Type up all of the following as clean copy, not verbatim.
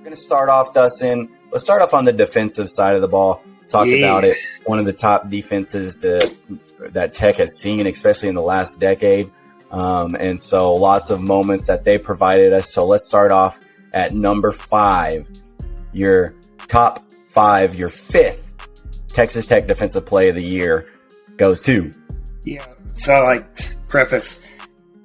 We're going to start off, Dustin. Let's start off on the defensive side of the ball. Talk about it. One of the top defenses that Tech has seen, especially in the last decade. And so lots of moments that they provided us. So let's start off at number 5. Your top 5, your 5th Texas Tech Defensive Play of the Year goes to. Yeah. So, preface,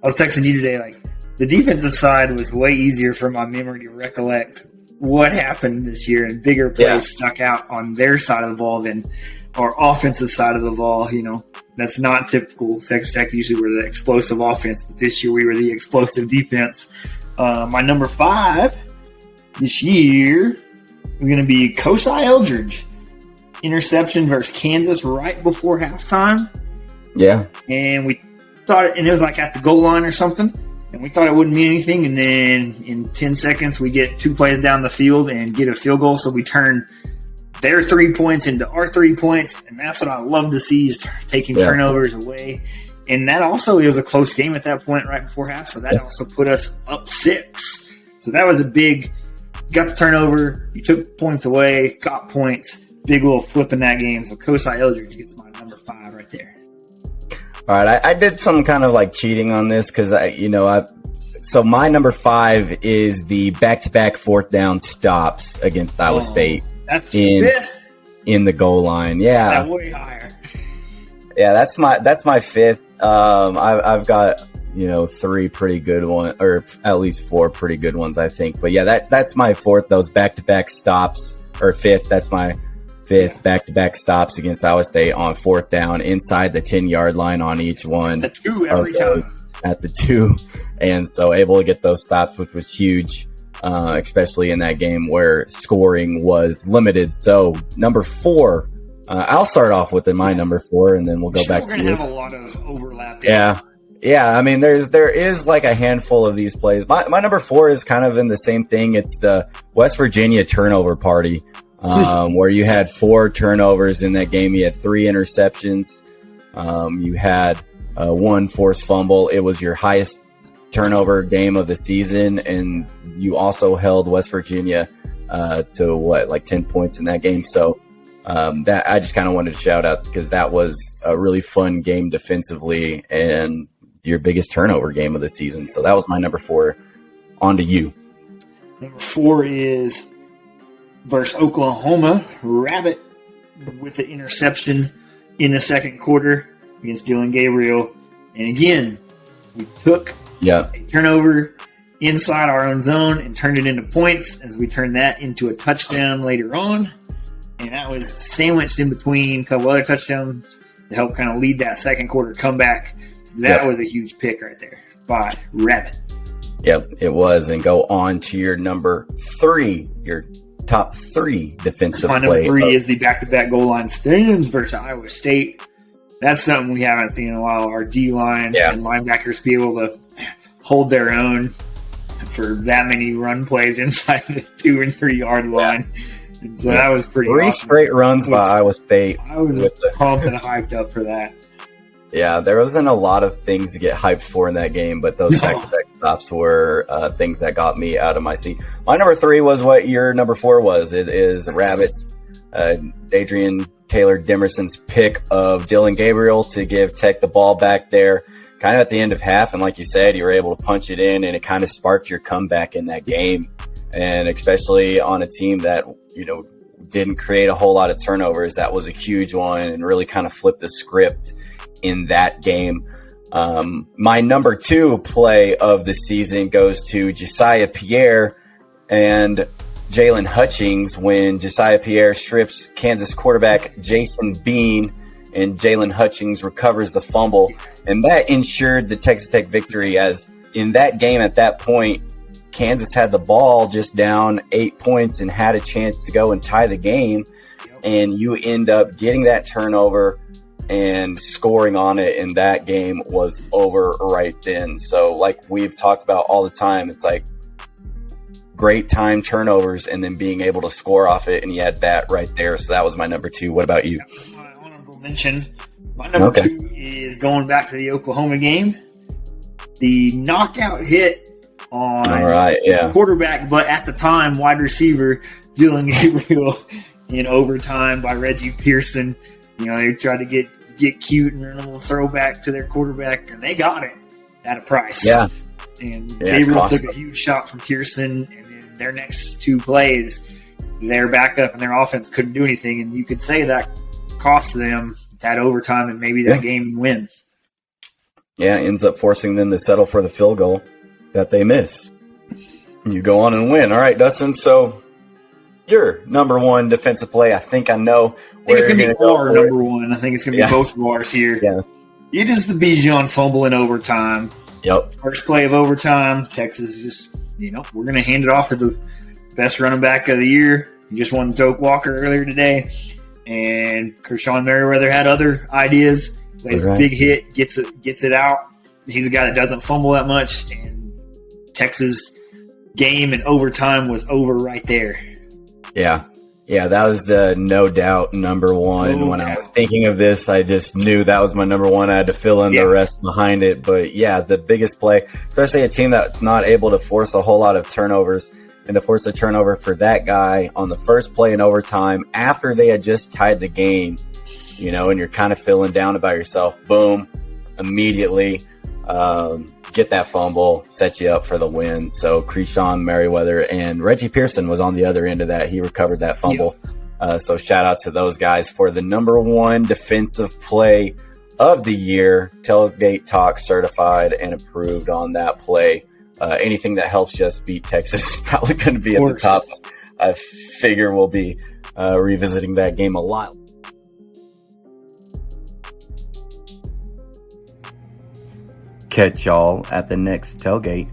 I was texting you today, the defensive side was way easier for my memory to recollect what happened this year, and bigger plays stuck out on their side of the ball than our offensive side of the ball. That's not typical. Texas Tech usually were the explosive offense, but this year we were the explosive defense. My number 5 this year is going to be Kosai Eldridge. Interception versus Kansas right before halftime. Yeah. And we thought, and it was at the goal line or something, and we thought it wouldn't mean anything. And then in 10 seconds, we get 2 plays down the field and get a field goal. So we turn their 3 points into our 3 points. And that's what I love to see, is taking turnovers away. And that also, it was a close game at that point right before half. So that also put us up 6. So that was a big, got the turnover, you took points away, got points. Big little flip in that game. So Kosai Eldridge gets my number 5 right there. All right, I did some kind of cheating on this because so my number 5 is the back-to-back 4th down stops against Iowa State. That's in the goal line. Yeah, that way higher. Yeah, that's my 5th. I've got 3 pretty good ones, or at least 4 pretty good ones, I think. But yeah, that's my 4th. Those back-to-back stops, or 5th. That's my 5th back-to-back stops against Iowa State on 4th down inside the 10-yard line on each one. The 2 every time. At the 2. And so able to get those stops, which was huge, especially in that game where scoring was limited. So number 4, I'll start off with my number 4, and then we'll go back to you. We're going to have a lot of overlap. Yeah. I mean, there is a handful of these plays. My number 4 is kind of in the same thing. It's the West Virginia turnover party. Where you had 4 turnovers in that game. You had 3 interceptions. You had 1 forced fumble. It was your highest turnover game of the season, and you also held West Virginia to 10 points in that game. So that I just kind of wanted to shout out because that was a really fun game defensively and your biggest turnover game of the season. So that was my number 4. On to you. Number 4 is versus Oklahoma, Rabbit with the interception in the second quarter against Dylan Gabriel. And again, we took a turnover inside our own zone and turned it into points as we turned that into a touchdown later on. And that was sandwiched in between a couple other touchdowns to help kind of lead that second quarter comeback. So that was a huge pick right there by Rabbit. Yep, it was. And go on to your number 3, your top 3 defensive play. My number 3 is the back-to-back goal line stands versus Iowa State. That's something we haven't seen in a while. Our D-line and linebackers be able to hold their own for that many run plays inside the 2 and 3 yard line. And so that was pretty 3 awesome. Straight runs by Iowa State. I was pumped and hyped up for that. Yeah, there wasn't a lot of things to get hyped for in that game, but those back-to-back stops were things that got me out of my seat. My number 3 was what your number 4 was. It is Rabbits, Adrian Taylor Demerson's pick of Dylan Gabriel to give Tech the ball back there kind of at the end of half. And like you said, you were able to punch it in, and it kind of sparked your comeback in that game. And especially on a team that, didn't create a whole lot of turnovers, that was a huge one and really kind of flipped the script in that game. My number 2 play of the season goes to Josiah Pierre and Jalen Hutchings when Josiah Pierre strips Kansas quarterback Jason Bean and Jalen Hutchings recovers the fumble. And that ensured the Texas Tech victory, as in that game at that point, Kansas had the ball just down 8 points and had a chance to go and tie the game. And you end up getting that turnover and scoring on it, and that game was over right then. So like we've talked about all the time, it's great time turnovers and then being able to score off it, and you had that right there. So that was my number 2. What about you? That was my honorable mention. My number 2 is going back to the Oklahoma game. The knockout hit on All right, yeah. quarterback, but at the time, wide receiver Dylan Gabriel in overtime by Reggie Pearson. They tried to get cute and run a little throwback to their quarterback, and they got it at a price. Yeah. And Gabriel took a huge shot from Pearson, and then their next two plays, their backup and their offense couldn't do anything, and you could say that cost them that overtime and maybe that game win. Yeah, ends up forcing them to settle for the field goal that they miss. You go on and win. All right, Dustin, so your number one defensive play, I think I know where it's going to be our number one. I think it's going to be both of ours here. Yeah. It is the Bijan fumble in overtime. Yep. First play of overtime, Texas just, we're going to hand it off to the best running back of the year. He just won Doak Walker earlier today. And Kershawn Merriweather had other ideas. Plays a big hit, gets it out. He's a guy that doesn't fumble that much. And Texas game in overtime was over right there. Yeah. Yeah, that was the no doubt number one. When I was thinking of this, I just knew that was my number one. I had to fill in the rest behind it. But, yeah, the biggest play, especially a team that's not able to force a whole lot of turnovers, and to force a turnover for that guy on the first play in overtime after they had just tied the game, and you're kind of feeling down about yourself. Boom, immediately get that fumble, set you up for the win. So Kershawn Merriweather and Reggie Pearson was on the other end of that. He recovered that fumble. So shout out to those guys for the number one defensive play of the year. Tailgate Talk certified and approved on that play. Anything that helps us beat Texas is probably going to be at the top. I figure we'll be revisiting that game a lot. Catch y'all at the next Tailgate.